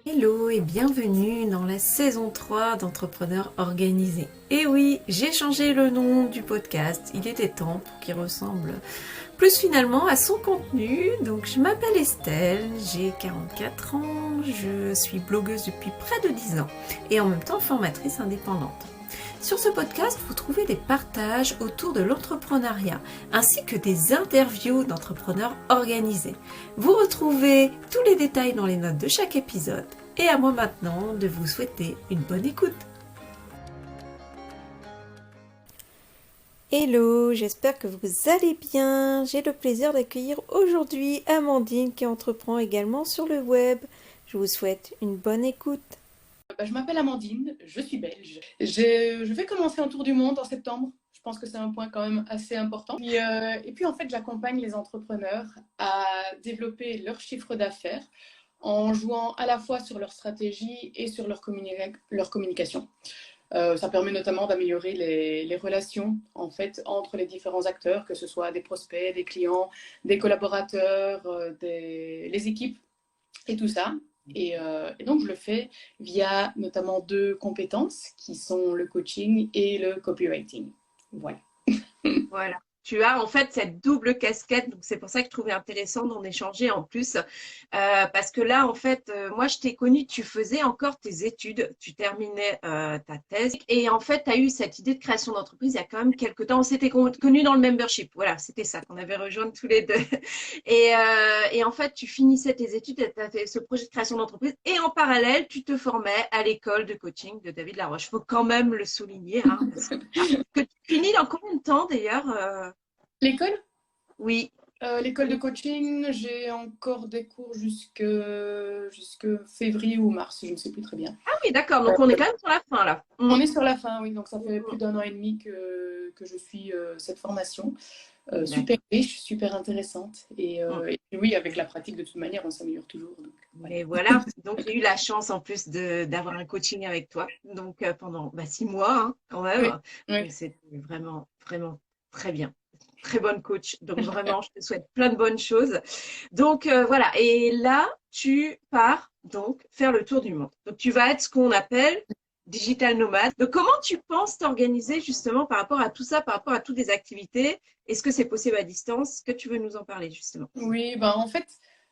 Hello et bienvenue dans la saison 3 d'Entrepreneurs Organisés. Et oui, j'ai changé le nom du podcast, il était temps pour qu'il ressemble plus finalement à son contenu. Donc je m'appelle Estelle, j'ai 44 ans, je suis blogueuse depuis près de 10 ans et en même temps formatrice indépendante. Sur ce podcast, vous trouvez des partages autour de l'entrepreneuriat, ainsi que des interviews d'entrepreneurs organisés. Vous retrouvez tous les détails dans les notes de chaque épisode. Et à moi maintenant de vous souhaiter une bonne écoute. Hello, j'espère que vous allez bien. J'ai le plaisir d'accueillir aujourd'hui Amandine qui entreprend également sur le web. Je vous souhaite une bonne écoute. Je m'appelle Amandine, je suis belge. Je vais commencer un tour du monde en septembre. Je pense que c'est un point quand même assez important. Et puis en fait, j'accompagne les entrepreneurs à développer leur chiffre d'affaires en jouant à la fois sur leur stratégie et sur leur communication. Ça permet notamment d'améliorer les relations en fait, entre les différents acteurs, que ce soit des prospects, des clients, des collaborateurs, les équipes et tout ça. Et donc, je le fais via notamment deux compétences qui sont le coaching et le copywriting. Voilà. Voilà. Tu as en fait cette double casquette, donc c'est pour ça que je trouvais intéressant d'en échanger en plus, parce que là en fait, moi je t'ai connue, tu faisais encore tes études, tu terminais ta thèse, et en fait tu as eu cette idée de création d'entreprise il y a quand même quelques temps, on s'était connus dans le membership, voilà, c'était ça qu'on avait rejoint tous les deux, et en fait tu finissais tes études, tu as fait ce projet de création d'entreprise, et en parallèle tu te formais à l'école de coaching de David Laroche, il faut quand même le souligner, hein, parce que tu finis dans combien de temps d'ailleurs L'école Oui. L'école de coaching, j'ai encore des cours jusque février ou mars, je ne sais plus très bien. Ah oui, d'accord. Donc on est quand même sur la fin là. On est sur la fin, oui. Donc ça fait plus d'un an et demi que je suis cette formation. Super riche, super intéressante. Et oui, avec la pratique, de toute manière, on s'améliore toujours. Donc, voilà. Et voilà. Donc j'ai eu la chance en plus d'avoir un coaching avec toi. Donc pendant 6 mois quand Oui, même. oui. Donc c'était vraiment, vraiment très bien. Très bonne coach. Donc vraiment, je te souhaite plein de bonnes choses. Donc voilà. Et là, tu pars donc faire le tour du monde. Donc tu vas être ce qu'on appelle digital nomade. Donc comment tu penses t'organiser justement par rapport à tout ça, par rapport à toutes les activités? Est-ce que c'est possible à distance? Est-ce que tu veux nous en parler justement? Oui, ben en fait,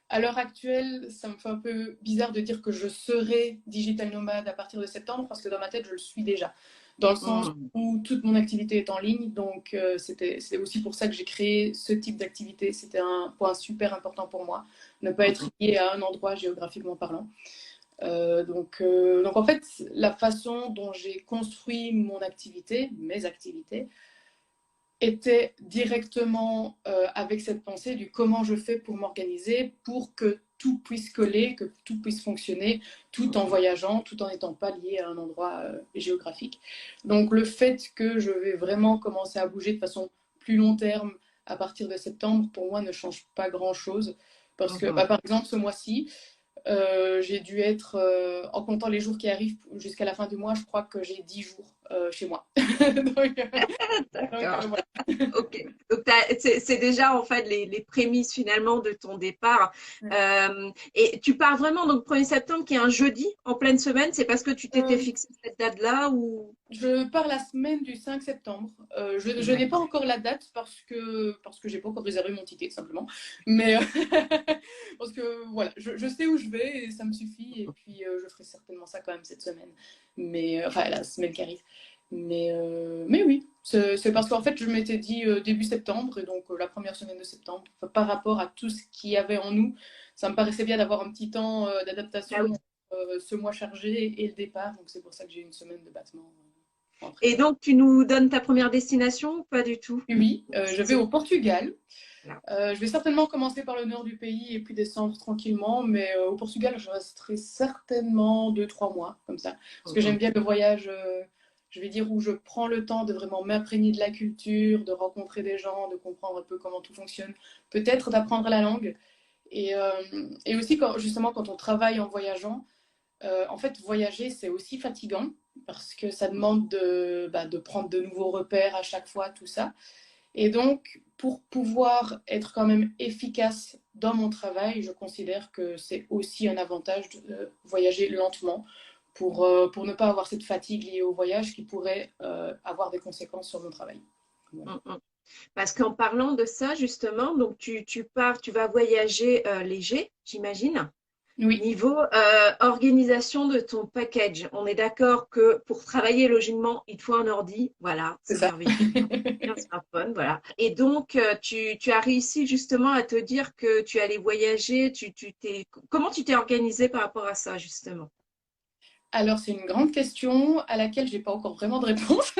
à l'heure actuelle, ça me fait un peu bizarre de dire que je serai digital nomade à partir de septembre parce que dans ma tête, je le suis déjà. Dans le sens Mmh. où toute mon activité est en ligne. Donc, c'est aussi pour ça que j'ai créé ce type d'activité. C'était un point super important pour moi. Ne pas être Mmh. lié à un endroit géographiquement parlant. Donc en fait, la façon dont j'ai construit mes activités, était directement avec cette pensée du comment je fais pour m'organiser, pour que tout puisse coller, que tout puisse fonctionner, tout en voyageant, tout en n'étant pas lié à un endroit géographique. Donc le fait que je vais vraiment commencer à bouger de façon plus long terme à partir de septembre, pour moi, ne change pas grand-chose. Parce que, Mmh. par exemple, ce mois-ci, j'ai dû être, en comptant les jours qui arrivent jusqu'à la fin du mois, je crois que j'ai 10 jours chez moi. donc, D'accord. voilà. Ok. Donc c'est déjà en fait les prémices finalement de ton départ. Et tu pars vraiment donc 1er septembre qui est un jeudi en pleine semaine. C'est parce que tu t'étais Euh, fixé cette date-là ou? je pars la semaine du 5 septembre. Je n'ai pas D'accord. encore la date parce que j'ai pas encore réservé mon ticket, simplement. Mais parce que voilà, je sais où je vais et ça me suffit. Et puis je ferai certainement ça quand même cette semaine. Mais enfin, la semaine qui arrive. Mais oui, c'est parce qu'en fait, je m'étais dit début septembre. Et donc la première semaine de septembre, par rapport à tout ce qu'il y avait en nous, ça me paraissait bien d'avoir un petit temps Ah oui. d'adaptation ce mois chargé et le départ. Donc c'est pour ça que j'ai une semaine de battement en Et prépa. donc tu nous donnes ta première destination ou pas du tout? Oui, je vais C'est au Portugal. là. Je vais certainement commencer par le nord du pays et puis descendre tranquillement. Mais au Portugal, je resterai certainement 2, 3 mois comme ça. Parce que j'aime bien le voyage, je vais dire, où je prends le temps de vraiment m'imprégner de la culture, de rencontrer des gens, de comprendre un peu comment tout fonctionne. Peut-être d'apprendre la langue. Et aussi, justement, quand on travaille en voyageant, en fait, voyager, c'est aussi fatigant parce que ça demande de prendre de nouveaux repères à chaque fois, tout ça. Et donc, pour pouvoir être quand même efficace dans mon travail, je considère que c'est aussi un avantage de voyager lentement pour ne pas avoir cette fatigue liée au voyage qui pourrait avoir des conséquences sur mon travail. Voilà. Parce qu'en parlant de ça, justement, donc tu pars, tu vas voyager léger, j'imagine. Oui, Niveau organisation de ton package, on est d'accord que pour travailler logiquement, il te faut un ordi, voilà, c'est c'est ça. merveilleux, un smartphone, voilà. Et donc, tu as réussi justement à te dire que tu allais voyager, comment tu t'es organisé par rapport à ça, justement? Alors, c'est une grande question à laquelle j'ai pas encore vraiment de réponse.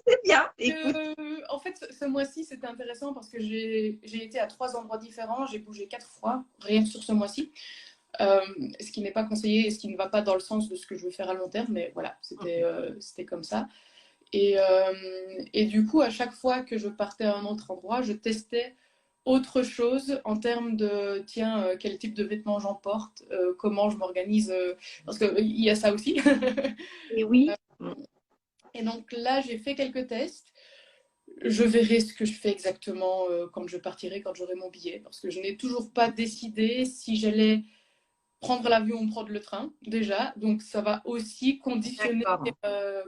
C'est bien, écoute. En fait, ce mois-ci, c'était intéressant parce que j'ai été à 3 endroits différents, j'ai bougé 4 fois, rien que sur ce mois-ci. Ce qui n'est pas conseillé et ce qui ne va pas dans le sens de ce que je veux faire à long terme, mais voilà, c'était comme ça. Et du coup, à chaque fois que je partais à un autre endroit, je testais autre chose en termes de, tiens, quel type de vêtements j'emporte, comment je m'organise, parce qu'il y a ça aussi. Et oui. Et donc là, j'ai fait quelques tests. Je verrai ce que je fais exactement quand je partirai, quand j'aurai mon billet, parce que je n'ai toujours pas décidé si j'allais prendre l'avion ou prendre le train, déjà. Donc, ça va aussi D'accord.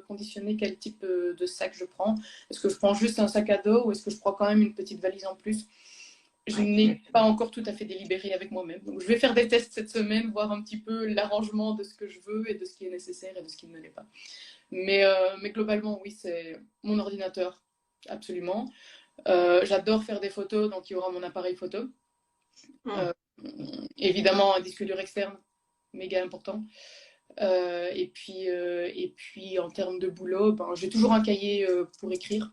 conditionner quel type de sac je prends. Est-ce que je prends juste un sac à dos ou est-ce que je prends quand même une petite valise en plus? Je Ouais, n'ai pas encore tout à fait délibéré avec moi-même. Donc, je vais faire des tests cette semaine, voir un petit peu l'arrangement de ce que je veux et de ce qui est nécessaire et de ce qui ne l'est pas. Mais globalement, oui, c'est mon ordinateur, absolument. J'adore faire des photos, donc il y aura mon appareil photo. Hmm. Euh, Évidemment, un disque dur externe, méga important. Et puis, en termes de boulot, ben, j'ai toujours un cahier pour écrire.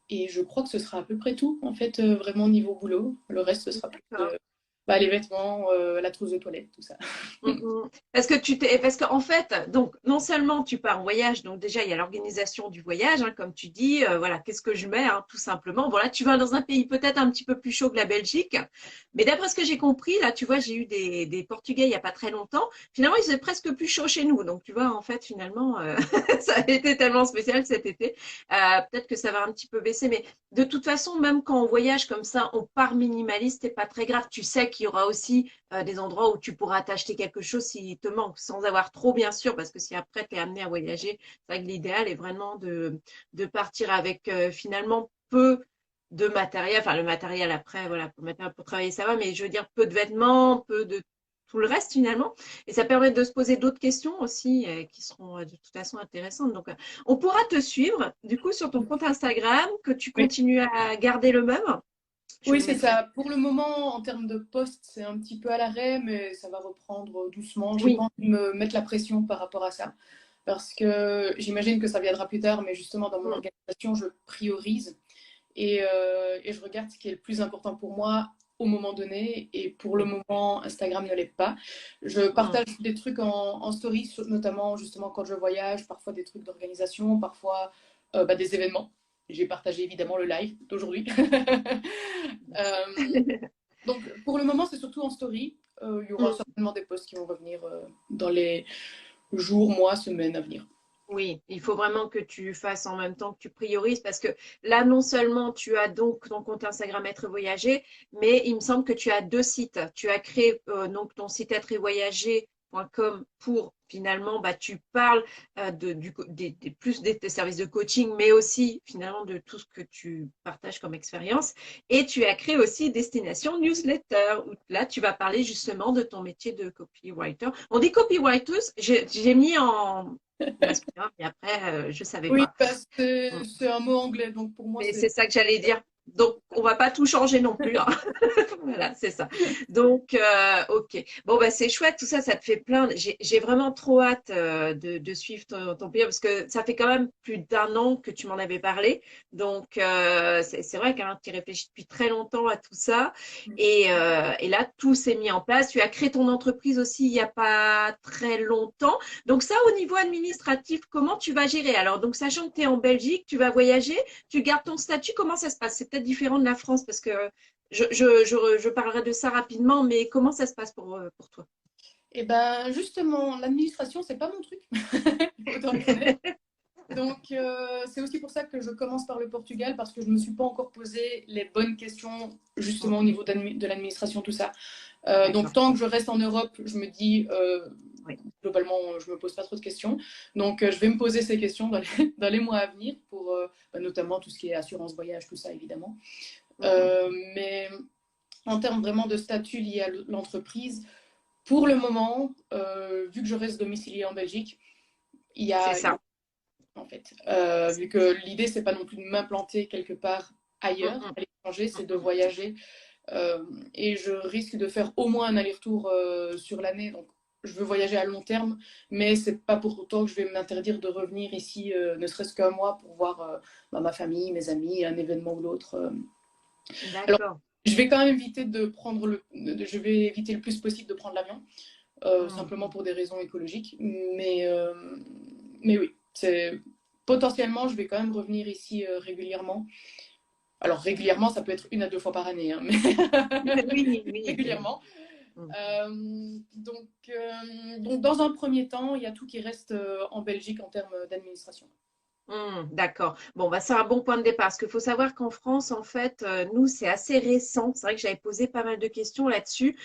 Et je crois que ce sera à peu près tout, en fait, vraiment niveau boulot. Le reste, ce sera plus D'accord. bah, les vêtements, la trousse de toilette, tout ça. Parce qu'en fait, donc non seulement tu pars en voyage, donc déjà il y a l'organisation du voyage, hein, comme tu dis, voilà, qu'est-ce que je mets, hein, tout simplement. Voilà, tu vas dans un pays peut-être un petit peu plus chaud que la Belgique, mais d'après ce que j'ai compris, là, tu vois, j'ai eu des Portugais il y a pas très longtemps. Finalement, ils étaient presque plus chauds chez nous, donc tu vois, en fait, finalement, ça a été tellement spécial cet été. Peut-être que ça va un petit peu baisser, mais de toute façon, même quand on voyage comme ça, on part minimaliste, c'est pas très grave. Tu sais qu'il y aura aussi des endroits où tu pourras t'acheter quelque chose s'il te manque, sans avoir trop bien sûr, parce que si après tu es amené à voyager, c'est vrai que l'idéal est vraiment de partir avec finalement peu de matériel, enfin le matériel après, voilà, pour travailler ça va, mais je veux dire peu de vêtements, peu de tout le reste finalement, et ça permet de se poser d'autres questions aussi qui seront de toute façon intéressantes. Donc on pourra te suivre du coup sur ton compte Instagram, que tu Oui, continues à garder le même. Je oui le c'est mettrai. ça. Pour le moment, en termes de poste, c'est un petit peu à l'arrêt, mais ça va reprendre doucement. J'ai pas Oui, envie de me mettre la pression par rapport à ça. Parce que j'imagine que ça viendra plus tard, mais justement, dans mon mm, organisation, je priorise. Et je regarde ce qui est le plus important pour moi au moment donné. Et pour le oui. moment, Instagram ne l'est pas. Je Mm. partage des trucs en story, notamment justement quand je voyage, parfois des trucs d'organisation, parfois bah, des événements. J'ai partagé évidemment le live d'aujourd'hui. Euh, donc pour le moment, c'est surtout en story. Il y aura Mm. certainement des posts qui vont revenir dans les jours, mois, semaines à venir. Oui, il faut vraiment que tu fasses en même temps que tu priorises parce que là, non seulement tu as donc ton compte Instagram Être et Voyager, mais il me semble que tu as deux sites. Tu as créé donc ton site être et voyager.com pour finalement, bah, tu parles plus des services de coaching, mais aussi finalement de tout ce que tu partages comme expérience. Et tu as créé aussi Destination Newsletter où là, tu vas parler justement de ton métier de copywriter. On dit copywriters, j'ai mis en masculin, et après, je savais Oui, pas. parce Mm. que c'est un mot anglais, donc pour moi, Mais c'est c'est ça que j'allais dire. Donc, on va pas tout changer non plus, hein. Voilà, c'est ça. Donc, ok. Bon, bah, c'est chouette, tout ça, ça te fait plein. J'ai vraiment trop hâte de suivre ton pays parce que ça fait quand même plus d'un an que tu m'en avais parlé. Donc, c'est vrai que tu réfléchis depuis très longtemps à tout ça. Et là, tout s'est mis en place. Tu as créé ton entreprise aussi il n'y a pas très longtemps. Donc, ça, au niveau administratif, comment tu vas gérer? Alors, donc, sachant que tu es en Belgique, tu vas voyager, tu gardes ton statut, comment ça se passe? C'est peut-être différent de la France parce que je parlerai de ça rapidement, mais comment ça se passe pour toi? Et ben justement, l'administration, c'est pas mon truc. Autant être honnête. Donc, c'est aussi pour ça que je commence par le Portugal, parce que je ne me suis pas encore posé les bonnes questions, justement, au niveau de l'administration, tout ça. Donc, tant que je reste en Europe, je me dis, globalement, je ne me pose pas trop de questions. Donc, je vais me poser ces questions dans les mois à venir, pour notamment tout ce qui est assurance voyage, tout ça, évidemment. Mais en termes vraiment de statut lié à l'entreprise, pour le moment, vu que je reste domiciliée en Belgique, il y a... C'est ça. En fait, vu que l'idée, c'est pas non plus de m'implanter quelque part ailleurs, à l'étranger, c'est de voyager. Et je risque de faire au moins un aller-retour sur l'année. Donc, je veux voyager à long terme, mais c'est pas pour autant que je vais m'interdire de revenir ici, ne serait-ce qu'un mois, pour voir ma famille, mes amis, un événement ou l'autre. Alors, je vais quand même éviter de prendre je vais éviter le plus possible de prendre l'avion, simplement pour des raisons écologiques. Mais oui, potentiellement, je vais quand même revenir ici régulièrement. Alors, régulièrement, ça peut être 1 à 2 fois par année, hein, mais oui. régulièrement. Donc, dans un premier temps, il y a tout qui reste en Belgique en termes d'administration. D'accord. Bon, bah, c'est un bon point de départ. Parce qu'il faut savoir qu'en France, en fait, nous, c'est assez récent. C'est vrai que j'avais posé pas mal de questions là-dessus.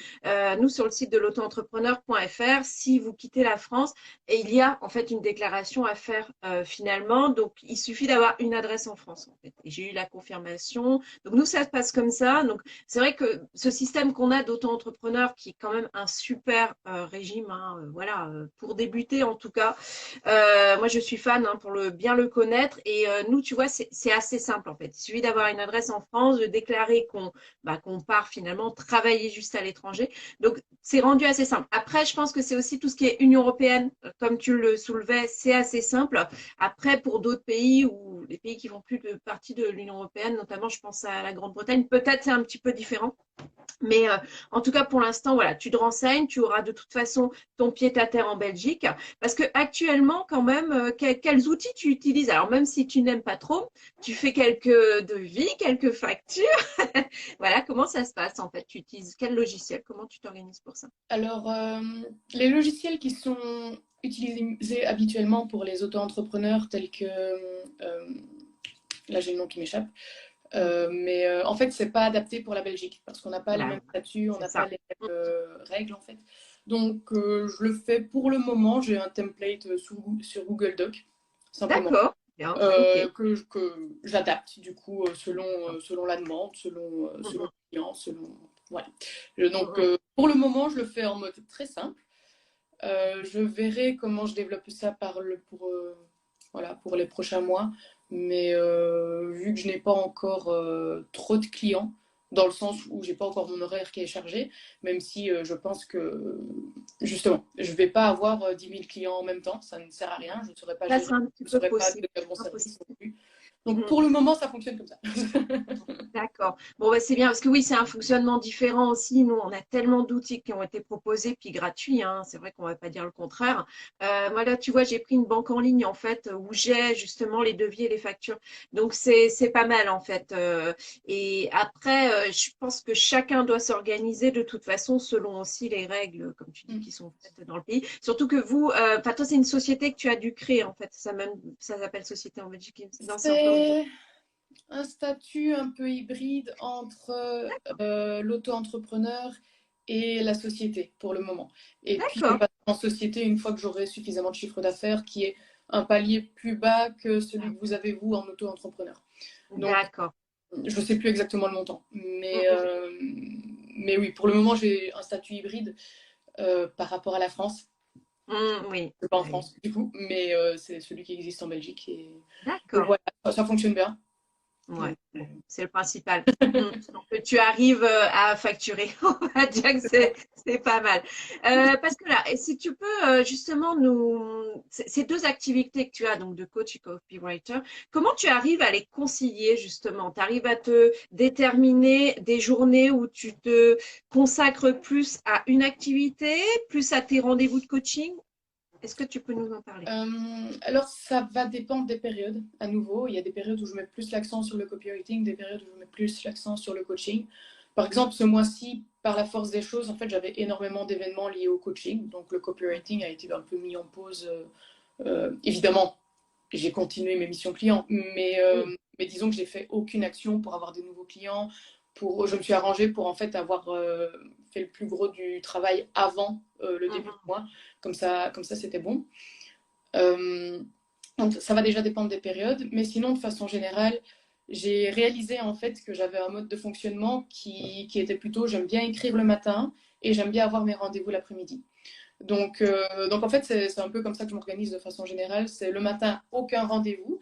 Nous, sur le site de l'auto-entrepreneur.fr, si vous quittez la France, et il y a en fait une déclaration à faire finalement. Donc, il suffit d'avoir une adresse en France, en fait. Et j'ai eu la confirmation. Donc, nous, ça se passe comme ça. Donc, c'est vrai que ce système qu'on a d'auto-entrepreneur, qui est quand même un super régime, hein, voilà, pour débuter en tout cas. Moi, je suis fan hein, pour bien le connaître. Et nous, tu vois, c'est assez simple en fait. Il suffit d'avoir une adresse en France, de déclarer qu'on part finalement travailler juste à l'étranger. Donc, c'est rendu assez simple. Après, je pense que c'est aussi tout ce qui est Union européenne, comme tu le soulevais, c'est assez simple. Après, pour d'autres pays ou les pays qui font plus partie de l'Union européenne, notamment, je pense à la Grande-Bretagne, peut-être c'est un petit peu différent. Mais en tout cas, pour l'instant, voilà, tu te renseignes, tu auras de toute façon ton pied-à-terre en Belgique. Parce que actuellement, quand même, quels outils tu utilises? Alors, même si tu n'aimes pas trop, tu fais quelques devis, quelques factures. Voilà, comment ça se passe en fait? Tu utilises quel logiciel? Comment tu t'organises pour ça? Alors, les logiciels qui sont utilisés habituellement pour les auto-entrepreneurs, tels que... là, j'ai le nom qui m'échappe. Mais en fait, c'est pas adapté pour la Belgique parce qu'on n'a pas les mêmes statuts, on n'a pas les mêmes règles en fait. Donc, je le fais pour le moment. J'ai un template sur Google Doc, simplement. D'accord. Que j'adapte du coup selon la demande, selon le client, voilà. Donc, pour le moment, je le fais en mode très simple. Je verrai comment je développe ça pour les prochains mois. Mais vu que je n'ai pas encore trop de clients, dans le sens où j'ai pas encore mon horaire qui est chargé, même si je pense que justement, je vais pas avoir 10 000 clients en même temps, ça ne sert à rien, je ne saurais pas gérer, je ne saurais pas de quel bon service non plus. Donc pour le moment, ça fonctionne comme ça. D'accord. Bon, bah, c'est bien parce que oui, c'est un fonctionnement différent aussi. Nous, on a tellement d'outils qui ont été proposés, puis gratuits. Hein. C'est vrai qu'on ne va pas dire le contraire. Moi, là, tu vois, j'ai pris une banque en ligne, en fait, où j'ai justement les devis et les factures. Donc, c'est pas mal, en fait. Et après, je pense que chacun doit s'organiser de toute façon selon aussi les règles, comme tu dis, qui sont faites dans le pays. Surtout que vous, toi, c'est une société que tu as dû créer, en fait. Ça s'appelle société en Belgique. C'est un statut un peu hybride entre l'auto-entrepreneur et la société pour le moment. Et puis, je passe en société une fois que j'aurai suffisamment de chiffre d'affaires qui est un palier plus bas que celui que vous avez, vous, en auto-entrepreneur. D'accord. Je ne sais plus exactement le montant. Mais oui, pour le moment, j'ai un statut hybride par rapport à la France. Oui. Pas en France, du coup, mais c'est celui qui existe en Belgique. D'accord. Voilà, ça fonctionne bien. Ouais, c'est le principal. Donc, que tu arrives à facturer, on va dire que c'est pas mal. Parce que là, et si tu peux justement ces deux activités que tu as, donc de coach et copywriter, comment tu arrives à les concilier justement? Tu arrives à te déterminer des journées où tu te consacres plus à une activité, plus à tes rendez-vous de coaching? Est-ce que tu peux nous en parler? Alors, ça va dépendre des périodes. À nouveau, il y a des périodes où je mets plus l'accent sur le copywriting, des périodes où je mets plus l'accent sur le coaching. Par exemple, ce mois-ci, par la force des choses, en fait, j'avais énormément d'événements liés au coaching. Donc, le copywriting a été un peu mis en pause. Évidemment, j'ai continué mes missions clients. Mais disons que j'ai fait aucune action pour avoir des nouveaux clients. Je me suis arrangée pour en fait avoir fait le plus gros du travail avant le début du mois. Comme ça c'était bon. Donc ça va déjà dépendre des périodes. Mais sinon, de façon générale, j'ai réalisé en fait que j'avais un mode de fonctionnement qui était plutôt j'aime bien écrire le matin et j'aime bien avoir mes rendez-vous l'après-midi. Donc en fait, c'est un peu comme ça que je m'organise de façon générale. C'est le matin, aucun rendez-vous.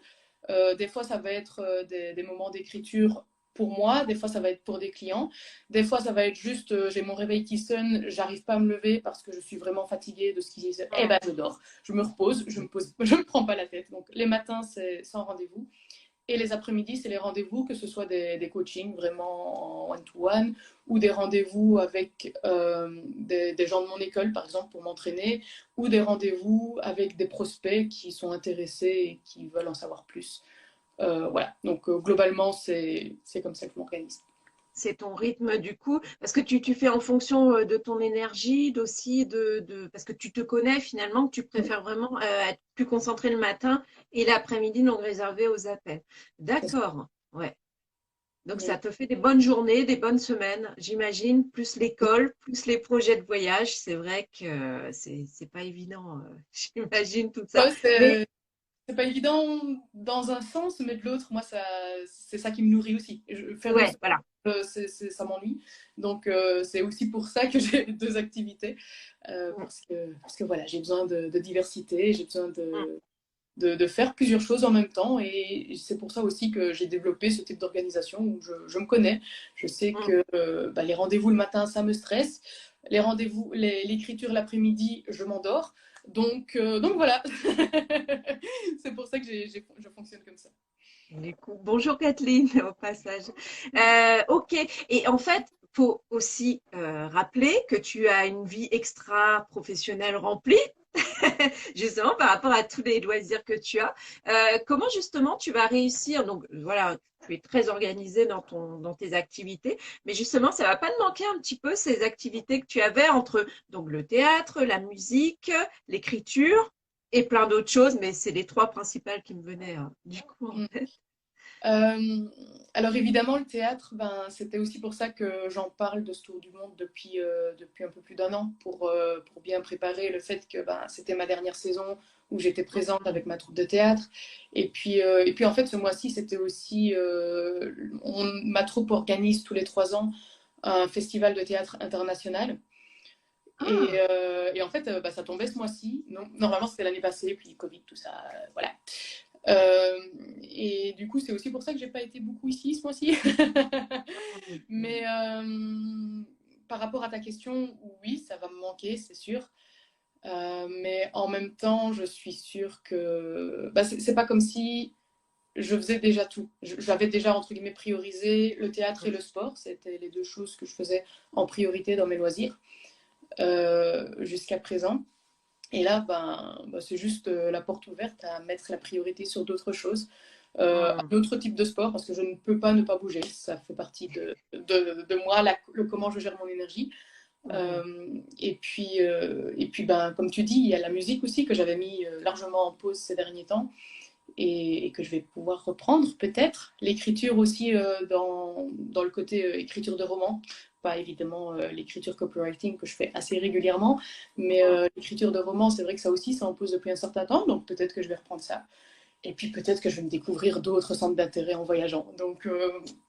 Des fois, ça va être des moments d'écriture pour moi. Des fois, ça va être pour des clients. Des fois, ça va être juste, j'ai mon réveil qui sonne, j'arrive pas à me lever parce que je suis vraiment fatiguée de ce qu'ils disent. Eh ben, je dors. Je me repose, je me prends pas la tête. Donc les matins, c'est sans rendez-vous. Et les après-midi, c'est les rendez-vous, que ce soit des coachings vraiment en one-to-one ou des rendez-vous avec des gens de mon école, par exemple, pour m'entraîner, ou des rendez-vous avec des prospects qui sont intéressés et qui veulent en savoir plus. Voilà, donc globalement, c'est comme ça que je m'organise. C'est ton rythme du coup, parce que tu fais en fonction de ton énergie, aussi parce que tu te connais finalement, que tu préfères vraiment être plus concentré le matin et l'après-midi donc réservé aux appels. D'accord, ouais. Donc ça te fait des bonnes journées, des bonnes semaines, j'imagine, plus l'école, plus les projets de voyage. C'est vrai que c'est pas évident, j'imagine tout ça. Mais C'est pas évident dans un sens, mais de l'autre, moi, c'est ça qui me nourrit aussi. Faire une ouais, seule, voilà. ça m'ennuie. Donc, c'est aussi pour ça que j'ai deux activités. Mm, Parce que voilà, j'ai besoin de diversité, j'ai besoin mm, de faire plusieurs choses en même temps. Et c'est pour ça aussi que j'ai développé ce type d'organisation où je me connais. Je sais mm. que les rendez-vous le matin, ça me stresse. Les rendez-vous, l'écriture l'après-midi, je m'endors. Donc voilà, c'est pour ça que je fonctionne comme ça. Du coup, bonjour Kathleen, au passage. Ok, et en fait, faut aussi rappeler que tu as une vie extra-professionnelle remplie, justement par rapport à tous les loisirs que tu as. Comment justement tu vas réussir? Donc voilà, tu es très organisée dans tes activités, mais justement, ça va pas te manquer un petit peu ces activités que tu avais entre donc le théâtre, la musique, l'écriture et plein d'autres choses, mais c'est les trois principales qui me venaient du coup en Mm. tête. Euh, alors évidemment, le théâtre, c'était aussi pour ça que j'en parle de ce tour du monde depuis un peu plus d'un an, pour bien préparer le fait que c'était ma dernière saison où j'étais présente avec ma troupe de théâtre. Et puis en fait, ce mois-ci, c'était aussi... ma troupe organise tous les 3 ans un festival de théâtre international. Ah, Et en fait, ça tombait ce mois-ci. Non, normalement, c'était l'année passée, puis Covid, tout ça, voilà. Et du coup, c'est aussi pour ça que j'ai pas été beaucoup ici ce mois-ci. Mais par rapport à ta question, oui, ça va me manquer, c'est sûr. Mais en même temps, je suis sûre que c'est pas comme si je faisais déjà tout. J'avais déjà, entre guillemets, priorisé le théâtre et le sport. C'était les deux choses que je faisais en priorité dans mes loisirs jusqu'à présent. Et là, c'est juste la porte ouverte à mettre la priorité sur d'autres choses, un autre type de sport, parce que je ne peux pas ne pas bouger. Ça fait partie de moi, comment je gère mon énergie. Et puis, comme tu dis, il y a la musique aussi que j'avais mis largement en pause ces derniers temps et que je vais pouvoir reprendre peut-être. L'écriture aussi dans le côté écriture de roman. Pas évidemment l'écriture copywriting que je fais assez régulièrement, mais l'écriture de roman, c'est vrai que ça aussi, ça en pose depuis un certain temps, donc peut-être que je vais reprendre ça. Et puis peut-être que je vais me découvrir d'autres centres d'intérêt en voyageant. Donc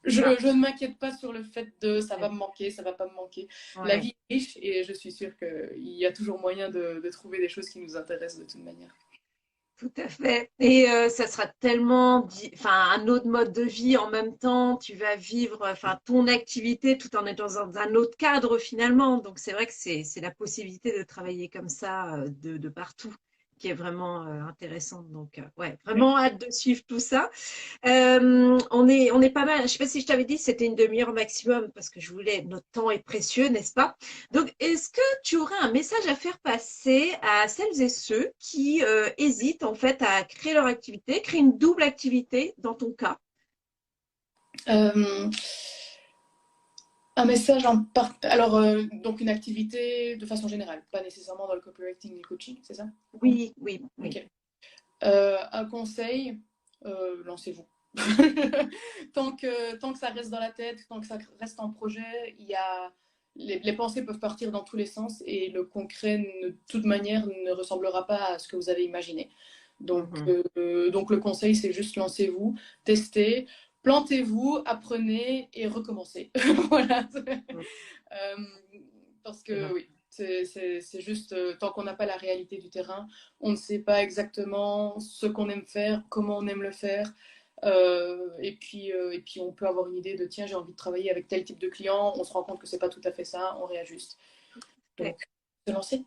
je ne m'inquiète pas sur le fait de ça va me manquer, ça va pas me manquer. La ouais. vie est riche et je suis sûre qu'il y a toujours moyen de trouver des choses qui nous intéressent de toute manière. Tout à fait. Et ça sera tellement, enfin, un autre mode de vie en même temps. Tu vas vivre, enfin, ton activité tout en étant dans un autre cadre finalement. Donc c'est vrai que c'est la possibilité de travailler comme ça de partout qui est vraiment intéressante. Donc ouais, Ouais. vraiment hâte de suivre tout ça. On est pas mal. Je sais pas si je t'avais dit, c'était une demi-heure maximum parce que je voulais. Notre temps est précieux, n'est-ce pas? Donc, est-ce que tu aurais un message à faire passer à celles et ceux qui hésitent en fait à créer leur activité, créer une double activité dans ton cas? Euh, un message Alors, donc une activité de façon générale, pas nécessairement dans le copywriting et le coaching, c'est ça? Oui, oui, oui. Ok. Un conseil, lancez-vous. Tant que ça reste dans la tête, tant que ça reste en projet, les pensées peuvent partir dans tous les sens et le concret, de toute manière, ne ressemblera pas à ce que vous avez imaginé. Donc le conseil, c'est juste lancez-vous, testez, plantez-vous, apprenez et recommencez. Voilà. Parce que oui, c'est juste, tant qu'on n'a pas la réalité du terrain, on ne sait pas exactement ce qu'on aime faire, comment on aime le faire. Et puis on peut avoir une idée de tiens, j'ai envie de travailler avec tel type de client, on se rend compte que c'est pas tout à fait ça, on réajuste. Donc, se lancer.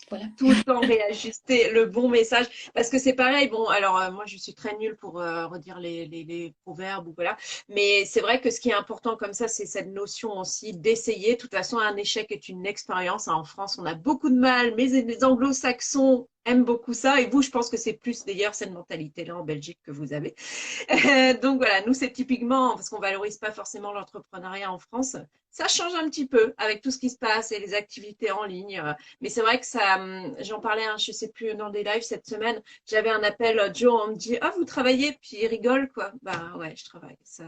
Voilà. Tout le temps réajuster le bon message. Parce que c'est pareil, bon, alors moi je suis très nulle pour redire les proverbes ou voilà. Mais c'est vrai que ce qui est important comme ça, c'est cette notion aussi d'essayer. De toute façon, un échec est une expérience. En France, on a beaucoup de mal, mais les anglo-saxons aiment beaucoup ça. Et vous, je pense que c'est plus d'ailleurs cette mentalité-là en Belgique que vous avez. Donc voilà, nous c'est typiquement, parce qu'on valorise pas forcément l'entrepreneuriat en France, ça change un petit peu avec tout ce qui se passe et les activités en ligne. Mais c'est vrai que ça, j'en parlais, je sais plus, dans des lives cette semaine, j'avais un appel, Joe, on me dit, ah, vous travaillez, puis il rigole, quoi. Bah ouais, je travaille. Ça,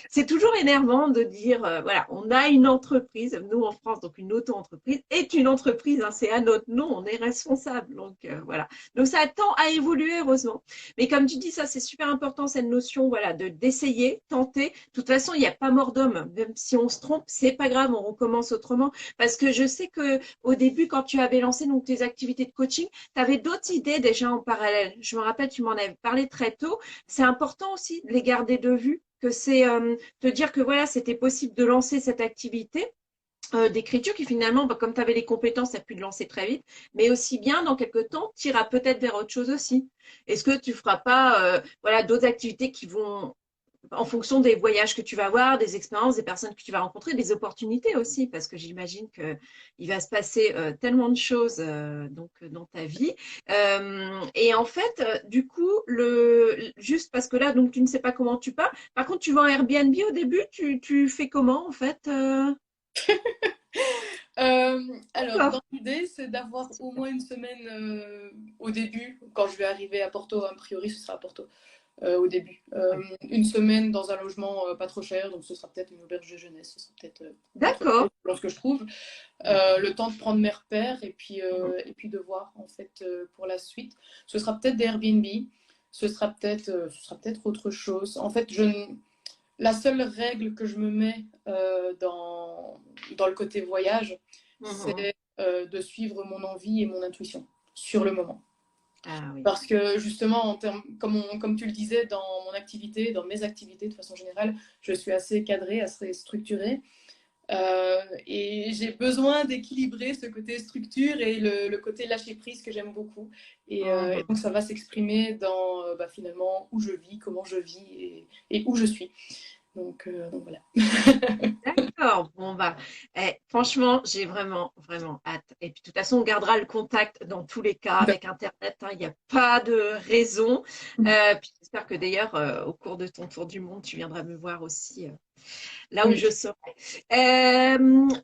c'est toujours énervant de dire, voilà, on a une entreprise, nous en France, donc une auto-entreprise, est une entreprise, hein, c'est à notre nom, on est responsable. Donc voilà. Donc ça tend à évoluer, heureusement. Mais comme tu dis, ça, c'est super important, cette notion, voilà, d'essayer, tenter. De toute façon, il n'y a pas mort d'homme. Même si on se trompe, c'est pas grave, on recommence autrement. Parce que je sais que au début, quand tu avais lancé donc tes activités de coaching, tu avais d'autres idées déjà en parallèle. Je me rappelle, tu m'en avais parlé très tôt. C'est important aussi de les garder de vue, que c'est te dire que voilà, c'était possible de lancer cette activité d'écriture qui finalement, bah, comme tu avais les compétences, tu as pu le lancer très vite, mais aussi bien dans quelques temps, tu iras peut-être vers autre chose aussi. Est-ce que tu feras pas voilà, d'autres activités qui vont en fonction des voyages que tu vas avoir, des expériences, des personnes que tu vas rencontrer, des opportunités aussi, parce que j'imagine qu'il va se passer tellement de choses donc dans ta vie. Et en fait, du coup, juste parce que là, donc tu ne sais pas comment tu pars. Par contre, tu vas en Airbnb au début, tu fais comment en fait Alors, dans l'idée, c'est d'avoir au moins une semaine au début. Quand je vais arriver à Porto, a priori, ce sera à Porto au début. Une semaine dans un logement pas trop cher, donc ce sera peut-être une auberge de jeunesse, ce sera peut-être D'accord. lorsque je trouve. Le temps de prendre mes repères et puis de voir en fait pour la suite. Ce sera peut-être des Airbnb, ce sera peut-être autre chose. En fait, la seule règle que je me mets dans le côté voyage, c'est de suivre mon envie et mon intuition sur le moment. Ah oui. Parce que justement, comme tu le disais, dans mon activité, dans mes activités de façon générale, je suis assez cadrée, assez structurée. Et j'ai besoin d'équilibrer ce côté structure et le côté lâcher prise que j'aime beaucoup. Et donc ça va s'exprimer dans finalement où je vis, comment je vis et où je suis. Donc voilà. D'accord. Bon, bah, franchement, j'ai vraiment, vraiment hâte. Et puis, de toute façon, on gardera le contact dans tous les cas avec Internet. Il n'y a pas de raison. Puis, j'espère que d'ailleurs, au cours de ton tour du monde, tu viendras me voir aussi là où je serai.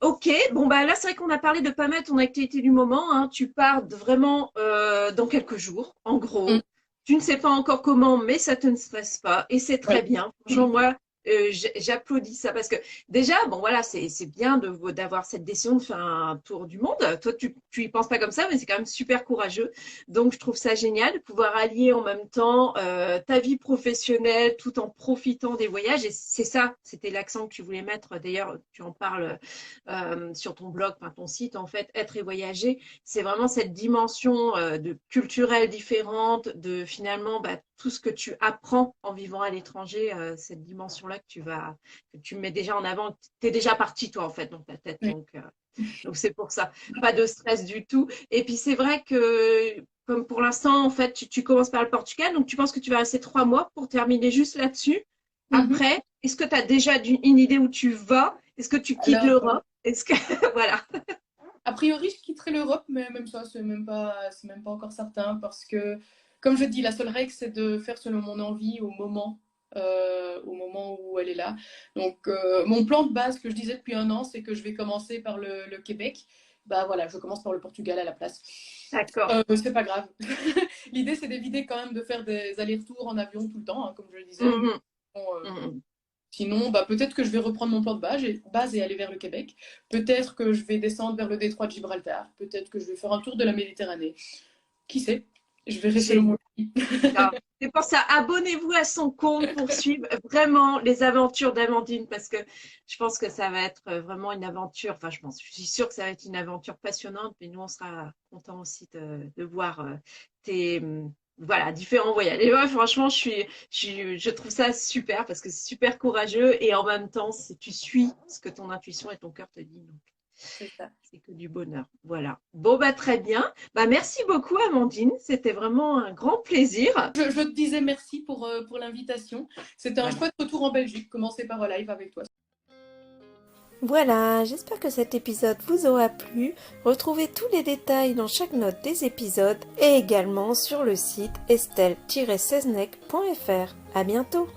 Ok. Bon, bah, là, c'est vrai qu'on a parlé de pas mal ton activité du moment. Hein. Tu pars vraiment dans quelques jours, en gros. Tu ne sais pas encore comment, mais ça te ne stresse pas. Et c'est très bien. Franchement, moi, j'applaudis ça parce que déjà, bon voilà, c'est bien d'avoir cette décision de faire un tour du monde. Toi, tu y penses pas comme ça, mais c'est quand même super courageux. Donc, je trouve ça génial de pouvoir allier en même temps ta vie professionnelle tout en profitant des voyages. Et c'est ça, c'était l'accent que tu voulais mettre. D'ailleurs, tu en parles sur ton blog, enfin, ton site, en fait, Être et voyager. C'est vraiment cette dimension de culturelle différente, de finalement tout ce que tu apprends en vivant à l'étranger, cette dimension-là que tu mets déjà en avant, tu es déjà parti toi en fait dans ta tête. Donc c'est pour ça, pas de stress du tout. Et puis c'est vrai que comme pour l'instant en fait tu commences par le Portugal, donc tu penses que tu vas rester 3 mois pour terminer juste là-dessus. Après, est-ce que tu as déjà une idée où tu vas? Est-ce que tu quittes l'Europe? Est-ce que voilà. A priori, je quitterai l'Europe, mais même ça, c'est même pas encore certain parce que, comme je dis, la seule règle, c'est de faire selon mon envie au moment où elle est là. Donc, mon plan de base que je disais depuis un an, c'est que je vais commencer par le Québec. bah voilà, je commence par le Portugal à la place. D'accord. C'est pas grave. L'idée, c'est d'éviter quand même de faire des allers-retours en avion tout le temps, hein, comme je le disais. Mhm. Bon, Mhm. sinon, bah, peut-être que je vais reprendre mon plan de base et aller vers le Québec. Peut-être que je vais descendre vers le détroit de Gibraltar. Peut-être que je vais faire un tour de la Méditerranée. Qui sait? Je verrai selon mon avis. Non. C'est pour ça, abonnez-vous à son compte pour suivre vraiment les aventures d'Amandine parce que je pense que ça va être vraiment une aventure. Enfin, je suis sûre que ça va être une aventure passionnante, mais nous, on sera contents aussi de voir tes voilà, différents voyages. Et ouais, franchement, je trouve ça super parce que c'est super courageux et en même temps, tu suis ce que ton intuition et ton cœur te disent. Donc, C'est ça. c'est que du bonheur. Voilà. Bon, bah, très bien. Bah, merci beaucoup, Amandine. C'était vraiment un grand plaisir. Je te disais merci pour l'invitation. C'était un chouette retour en Belgique. Commencer par un live avec toi. Voilà, j'espère que cet épisode vous aura plu. Retrouvez tous les détails dans chaque note des épisodes et également sur le site estelle-seznec.fr. À bientôt!